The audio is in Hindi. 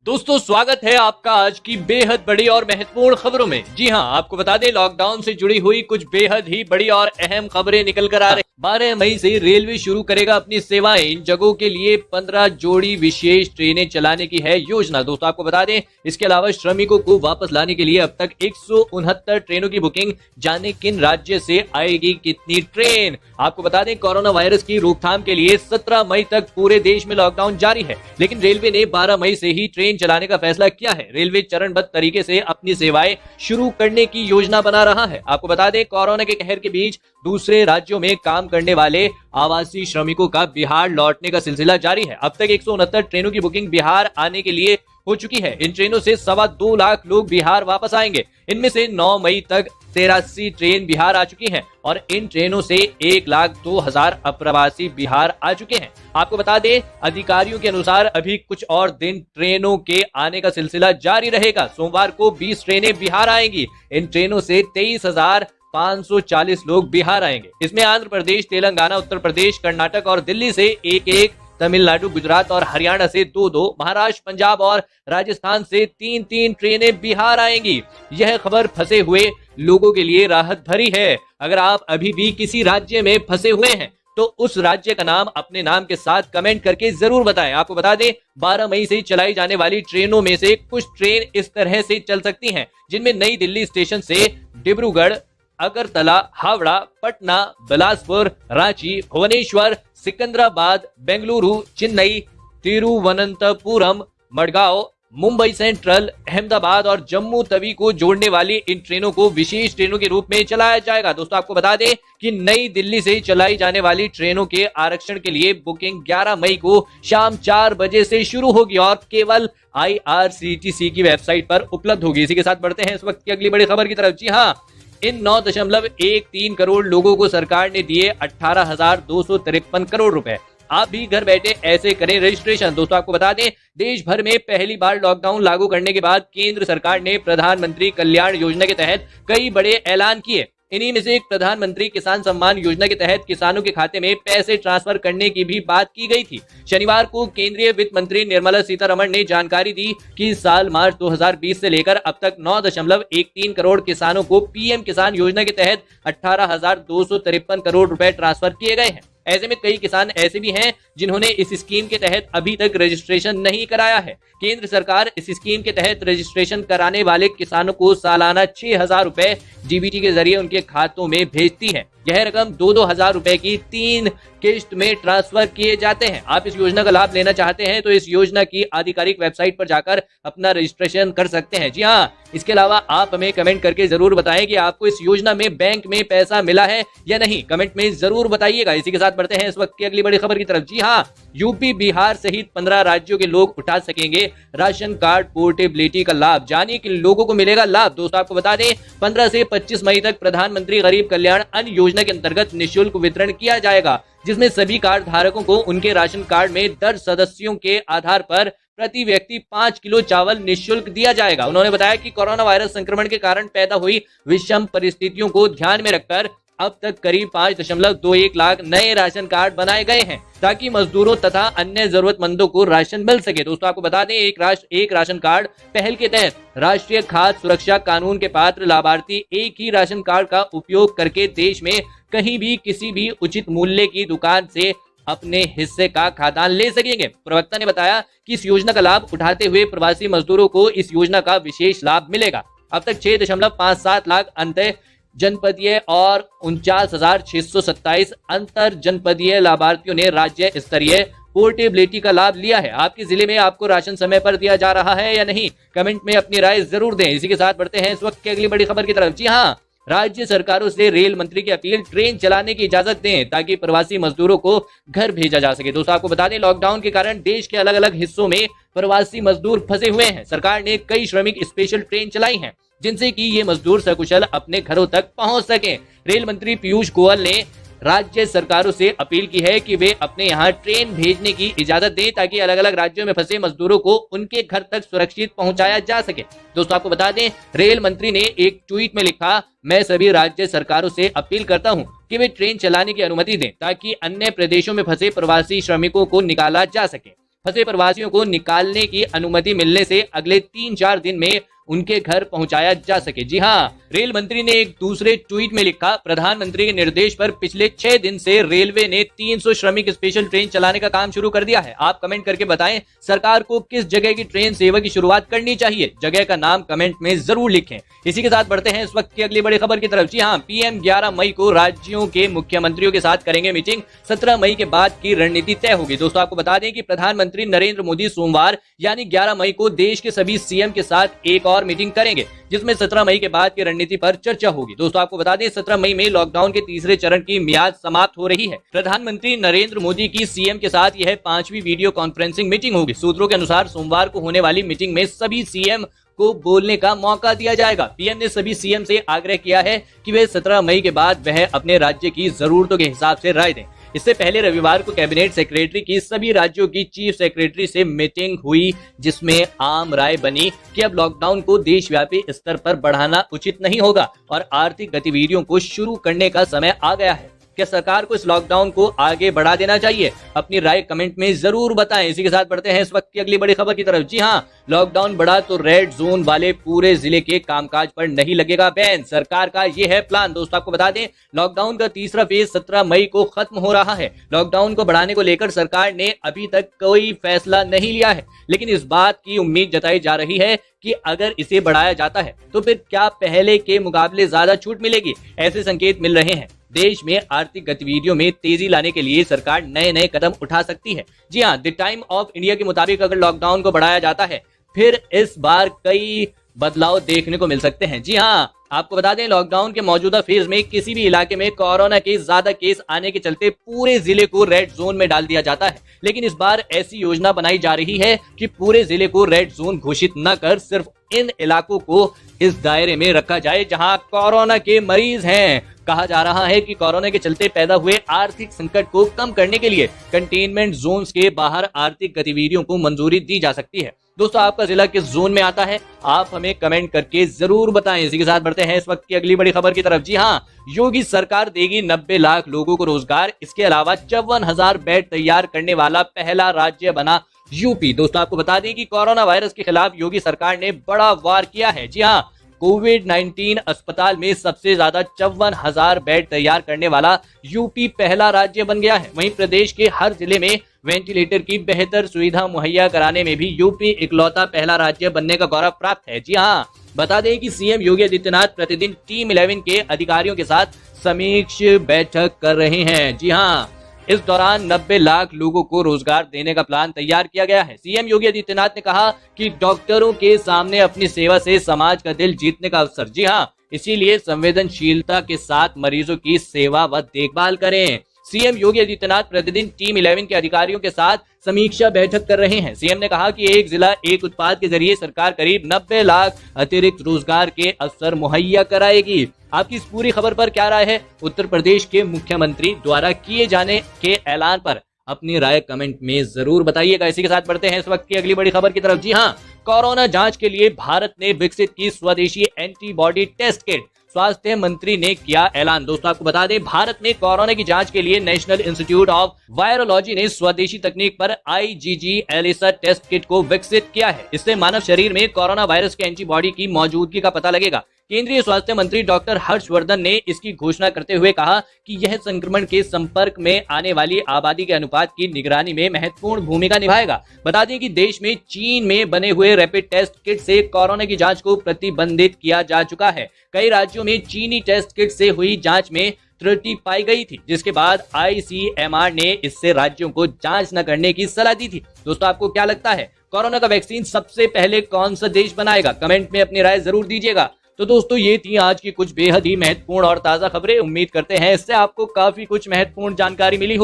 दोस्तों, स्वागत है आपका आज की बेहद बड़ी और महत्वपूर्ण खबरों में। जी हां, आपको बता दें, लॉकडाउन से जुड़ी हुई कुछ बेहद ही बड़ी और अहम खबरें निकल कर आ रही। 12 मई से रेलवे शुरू करेगा अपनी सेवाएं। इन जगहों के लिए 15 जोड़ी विशेष ट्रेनें चलाने की है योजना। दोस्तों, आपको बता दें, इसके अलावा श्रमिकों को वापस लाने के लिए अब तक 169 ट्रेनों की बुकिंग। जाने किन राज्य से आएगी कितनी ट्रेन। आपको बता दें, कोरोना वायरस की रोकथाम के लिए 17 मई तक पूरे देश में लॉकडाउन जारी है, लेकिन रेलवे ने 12 मई से ही ट्रेन चलाने का फैसला किया है। रेलवे चरणबद्ध तरीके से अपनी सेवाएं शुरू करने की योजना बना रहा है। आपको बता दें, कोरोना के कहर के बीच दूसरे राज्यों में काम करने वाले आवासी श्रमिकों का बिहार लौटने का सिलसिला जारी है। अब तक 169 ट्रेनों की बुकिंग बिहार आने के लिए हो चुकी है। इन ट्रेनों से 2.25 लाख लोग बिहार वापस आएंगे। इनमें से 9 मई तक 83 ट्रेन बिहार आ चुकी हैं और इन ट्रेनों से 1,02,000 अप्रवासी बिहार आ चुके हैं। आपको बता दें, अधिकारियों के अनुसार अभी कुछ और दिन ट्रेनों के आने का सिलसिला जारी रहेगा। सोमवार को 20 ट्रेनें बिहार आएंगी। इन ट्रेनों से 23,540 लोग बिहार आएंगे। इसमें आंध्र प्रदेश, तेलंगाना, उत्तर प्रदेश, कर्नाटक और दिल्ली से एक, तमिलनाडु, गुजरात और हरियाणा से 2, महाराष्ट्र, पंजाब और राजस्थान से 3 ट्रेनें बिहार आएंगी। यह खबर फंसे हुए लोगों के लिए राहत भरी है। अगर आप अभी भी किसी राज्य में फंसे हुए हैं तो उस राज्य का नाम अपने नाम के साथ कमेंट करके जरूर बताएं। आपको बता दें, 12 मई से चलाई जाने वाली ट्रेनों में से कुछ ट्रेन इस तरह से चल सकती हैं, जिनमें नई दिल्ली स्टेशन से डिब्रूगढ़, अगरतला, हावड़ा, पटना, बिलासपुर, रांची, भुवनेश्वर, सिकंदराबाद, बेंगलुरु, चेन्नई, तिरुवनंतपुरम, मडगांव, मुंबई सेंट्रल, अहमदाबाद और जम्मू तवी को जोड़ने वाली इन ट्रेनों को विशेष ट्रेनों के रूप में चलाया जाएगा। दोस्तों, आपको बता दें कि नई दिल्ली से चलाई जाने वाली ट्रेनों के आरक्षण के लिए बुकिंग 11 मई को शाम 4 बजे से शुरू होगी और केवल IRCTC की वेबसाइट पर उपलब्ध होगी। इसी के साथ बढ़ते हैं इस वक्त की अगली बड़ी खबर की तरफ। जी हाँ, इन 9.13 करोड़ लोगों को सरकार ने दिए 18,253 करोड़ रुपए। आप भी घर बैठे ऐसे करें रजिस्ट्रेशन। दोस्तों, आपको बता दें, देश भर में पहली बार लॉकडाउन लागू करने के बाद केंद्र सरकार ने प्रधानमंत्री कल्याण योजना के तहत कई बड़े ऐलान किए। इन्हीं में से एक प्रधानमंत्री किसान सम्मान योजना के तहत किसानों के खाते में पैसे ट्रांसफर करने की भी बात की गई थी। शनिवार को केंद्रीय वित्त मंत्री निर्मला सीतारमण ने जानकारी दी कि इस साल मार्च 2020 से लेकर अब तक 9.13 करोड़ किसानों को पीएम किसान योजना के तहत 18,253 करोड़ रुपए ट्रांसफर किए गए हैं। ऐसे में कई किसान ऐसे भी हैं जिन्होंने इस स्कीम के तहत अभी तक रजिस्ट्रेशन नहीं कराया है। केंद्र सरकार इस स्कीम के तहत रजिस्ट्रेशन कराने वाले किसानों को सालाना 6,000 रुपए डीबीटी के जरिए उनके खातों में भेजती है। यह रकम 2-2 हजार रुपए की 3 किस्त में ट्रांसफर किए जाते हैं। आप इस योजना का लाभ लेना चाहते हैं तो इस योजना की आधिकारिक वेबसाइट पर जाकर अपना रजिस्ट्रेशन कर सकते हैं। जी हाँ, इसके अलावा आप हमें कमेंट करके जरूर बताएं कि आपको इस योजना में बैंक में पैसा मिला है या नहीं। कमेंट में जरूर बताइएगा। इसी के साथ बढ़ते हैं इस वक्त की अगली बड़ी खबर की तरफ। जी हाँ, यूपी, बिहार सहित 15 राज्यों के लोग उठा सकेंगे राशन कार्ड पोर्टेबिलिटी का लाभ। जानिए किन लोगों को मिलेगा लाभ। दोस्तों, आपको बता दें, 15 से 25 मई तक प्रधानमंत्री गरीब कल्याण अन्न योजना के अंतर्गत निःशुल्क वितरण किया जाएगा, जिसमें सभी कार्ड धारकों को उनके राशन कार्ड में दर्ज सदस्यों के आधार पर प्रति व्यक्ति 5 किलो चावल निःशुल्क दिया जाएगा। उन्होंने बताया कि कोरोना वायरस संक्रमण के कारण पैदा हुई विषम परिस्थितियों को ध्यान में रखकर अब तक करीब 5.21 लाख नए राशन कार्ड बनाए गए हैं, ताकि मजदूरों तथा अन्य जरूरतमंदों को राशन मिल सके। दोस्तों, आपको बता दें, एक राष्ट्र एक राशन कार्ड पहल के तहत राष्ट्रीय खाद्य सुरक्षा कानून के पात्र लाभार्थी एक ही राशन कार्ड का उपयोग करके देश में कहीं भी किसी भी उचित मूल्य की दुकान से अपने हिस्से का खाद्यान्न ले सकेंगे। प्रवक्ता ने बताया कि इस योजना का लाभ उठाते हुए प्रवासी मजदूरों को इस योजना का विशेष लाभ मिलेगा। अब तक 6.57 लाख अंतर जनपदीय और 49,627 अंतर जनपदीय लाभार्थियों ने राज्य स्तरीय पोर्टेबिलिटी का लाभ लिया है। आपके जिले में आपको राशन समय पर दिया जा रहा है या नहीं, कमेंट में अपनी राय जरूर दें। इसी के साथ बढ़ते हैं इस वक्त की अगली बड़ी खबर की तरफ। जी हाँ, राज्य सरकारों से रेल मंत्री की अपील, ट्रेन चलाने की इजाजत दें ताकि प्रवासी मजदूरों को घर भेजा जा सके। दोस्तों, आपको बता दें, लॉकडाउन के कारण देश के अलग अलग हिस्सों में प्रवासी मजदूर फंसे हुए हैं। सरकार ने कई श्रमिक स्पेशल ट्रेन चलाई हैं, जिनसे कि ये मजदूर सकुशल अपने घरों तक पहुंच सके। रेल मंत्री पीयूष गोयल ने राज्य सरकारों से अपील की है कि वे अपने यहाँ ट्रेन भेजने की इजाजत दें ताकि अलग अलग राज्यों में फंसे मजदूरों को उनके घर तक सुरक्षित पहुंचाया जा सके। दोस्तों, आपको बता दें, रेल मंत्री ने एक ट्वीट में लिखा, मैं सभी राज्य सरकारों से अपील करता हूं कि वे ट्रेन चलाने की अनुमति दें ताकि अन्य प्रदेशों में फंसे प्रवासी श्रमिकों को निकाला जा सके। फंसे प्रवासियों को निकालने की अनुमति मिलने से अगले 3-4 दिन में उनके घर पहुंचाया जा सके। जी हाँ, रेल मंत्री ने एक दूसरे ट्वीट में लिखा, प्रधानमंत्री के निर्देश पर पिछले 6 दिन से रेलवे ने 300 श्रमिक स्पेशल ट्रेन चलाने का काम शुरू कर दिया है। आप कमेंट करके बताएं सरकार को किस जगह की ट्रेन सेवा की शुरुआत करनी चाहिए। जगह का नाम कमेंट में जरूर लिखें। इसी के साथ बढ़ते हैं इस वक्त की अगली बड़ी खबर की तरफ। जी हाँ, पीएम 11 मई को राज्यों के मुख्यमंत्रियों के साथ करेंगे मीटिंग। 17 मई के बाद की रणनीति तय होगी। दोस्तों आपको बता दें कि प्रधानमंत्री नरेंद्र मोदी सोमवार यानी 11 मई को देश के सभी सीएम के साथ एक और मीटिंग करेंगे, जिसमें 17 मई के बाद की रणनीति पर चर्चा होगी। दोस्तों आपको बता दें 17 मई में लॉकडाउन के तीसरे चरण की मियाद समाप्त हो रही है। प्रधानमंत्री नरेंद्र मोदी की सीएम के साथ यह 5वीं वीडियो कॉन्फ्रेंसिंग मीटिंग होगी। सूत्रों के अनुसार सोमवार को होने वाली मीटिंग में सभी सीएम को बोलने का मौका दिया जाएगा। पीएम ने सभी सीएम से आग्रह किया है कि वे 17 मई के बाद वह अपने राज्य की जरूरतों के हिसाब से राय दें। इससे पहले रविवार को कैबिनेट सेक्रेटरी की सभी राज्यों की चीफ सेक्रेटरी से मीटिंग हुई, जिसमें आम राय बनी कि अब लॉकडाउन को देशव्यापी स्तर पर बढ़ाना उचित नहीं होगा और आर्थिक गतिविधियों को शुरू करने का समय आ गया है। क्या सरकार को इस लॉकडाउन को आगे बढ़ा देना चाहिए? अपनी राय कमेंट में जरूर बताएं। इसी के साथ बढ़ते हैं इस वक्त की अगली बड़ी खबर की तरफ। जी हां, लॉकडाउन बढ़ा तो रेड जोन वाले पूरे जिले के कामकाज पर नहीं लगेगा बैन। सरकार का ये है प्लान। दोस्तों आपको बता दें लॉकडाउन का तीसरा फेज 17 मई को खत्म हो रहा है। लॉकडाउन को बढ़ाने को लेकर सरकार ने अभी तक कोई फैसला नहीं लिया है, लेकिन इस बात की उम्मीद जताई जा रही है कि अगर इसे बढ़ाया जाता है तो फिर क्या पहले के मुकाबले ज्यादा छूट मिलेगी? ऐसे संकेत मिल रहे हैं। देश में आर्थिक गतिविधियों में तेजी लाने के लिए सरकार नए नए कदम उठा सकती है। जी हाँ, द टाइम ऑफ इंडिया के मुताबिक अगर लॉकडाउन को बढ़ाया जाता है फिर इस बार कई बदलाव देखने को मिल सकते हैं। जी हाँ, आपको बता दें लॉकडाउन के मौजूदा फेज में किसी भी इलाके में कोरोना के ज्यादा केस आने के चलते पूरे जिले को रेड जोन में डाल दिया जाता है, लेकिन इस बार ऐसी योजना बनाई जा रही है कि पूरे जिले को रेड जोन घोषित न कर सिर्फ इन इलाकों को इस दायरे में रखा जाए जहां कोरोना के मरीज हैं। कहा जा रहा है कि कोरोना के चलते पैदा हुए आर्थिक संकट को कम करने के लिए कंटेनमेंट जोन्स के बाहर आर्थिक गतिविधियों को मंजूरी दी जा सकती है। दोस्तों आपका जिला किस जोन में आता है आप हमें कमेंट करके जरूर बताएं। इसी के साथ बढ़ते हैं इस वक्त की अगली बड़ी खबर की तरफ। जी हाँ, योगी सरकार देगी 90 लाख लोगों को रोजगार। इसके अलावा 54,000 बेड तैयार करने वाला पहला राज्य बना यूपी। दोस्तों आपको बता दें कि कोरोना वायरस के खिलाफ योगी सरकार ने बड़ा वार किया है। जी हाँ, कोविड-19 अस्पताल में सबसे ज्यादा 54,000 बेड तैयार करने वाला यूपी पहला राज्य बन गया है। वहीं प्रदेश के हर जिले में वेंटिलेटर की बेहतर सुविधा मुहैया कराने में भी यूपी इकलौता पहला राज्य बनने का गौरव प्राप्त है। जी हाँ, बता दें कि सीएम योगी आदित्यनाथ प्रतिदिन टीम 11 के अधिकारियों के साथ समीक्षा बैठक कर रहे हैं। जी हाँ, इस दौरान 90 लाख लोगों को रोजगार देने का प्लान तैयार किया गया है। सीएम योगी आदित्यनाथ ने कहा कि डॉक्टरों के सामने अपनी सेवा से समाज का दिल जीतने का अवसर। जी हाँ, इसीलिए संवेदनशीलता के साथ मरीजों की सेवा व देखभाल करें। सीएम योगी आदित्यनाथ प्रतिदिन टीम 11 के अधिकारियों के साथ समीक्षा बैठक कर रहे हैं। सीएम ने कहा कि एक जिला एक उत्पाद के जरिए सरकार करीब 90 लाख अतिरिक्त रोजगार के अवसर मुहैया कराएगी। आपकी इस पूरी खबर पर क्या राय है? उत्तर प्रदेश के मुख्यमंत्री द्वारा किए जाने के ऐलान पर अपनी राय कमेंट में जरूर बताइएगा। इसी के साथ बढ़ते हैं इस वक्त की अगली बड़ी खबर की तरफ। जी हाँ, कोरोना जांच के लिए भारत ने विकसित की स्वदेशी एंटीबॉडी टेस्ट किट। स्वास्थ्य मंत्री ने किया ऐलान। दोस्तों आपको बता दें भारत में कोरोना की जांच के लिए नेशनल इंस्टीट्यूट ऑफ वायरोलॉजी ने स्वदेशी तकनीक पर IgG एलिसा टेस्ट किट को विकसित किया है। इससे मानव शरीर में कोरोना वायरस के एंटीबॉडी की मौजूदगी का पता लगेगा। केंद्रीय स्वास्थ्य मंत्री डॉक्टर हर्षवर्धन ने इसकी घोषणा करते हुए कहा कि यह संक्रमण के संपर्क में आने वाली आबादी के अनुपात की निगरानी में महत्वपूर्ण भूमिका निभाएगा। बता दें कि देश में चीन में बने हुए रैपिड टेस्ट किट से कोरोना की जांच को प्रतिबंधित किया जा चुका है। कई राज्यों में चीनी टेस्ट किट से हुई जांच में त्रुटि पाई गई थी, जिसके बाद ICMR ने इससे राज्यों को जांच न करने की सलाह दी थी। दोस्तों आपको क्या लगता है कोरोना का वैक्सीन सबसे पहले कौन सा देश बनाएगा? कमेंट में अपनी राय जरूर दीजिएगा। तो दोस्तों ये थी आज की कुछ बेहद ही महत्वपूर्ण और ताजा खबरें। उम्मीद करते हैं इससे आपको काफी कुछ महत्वपूर्ण जानकारी मिली हो।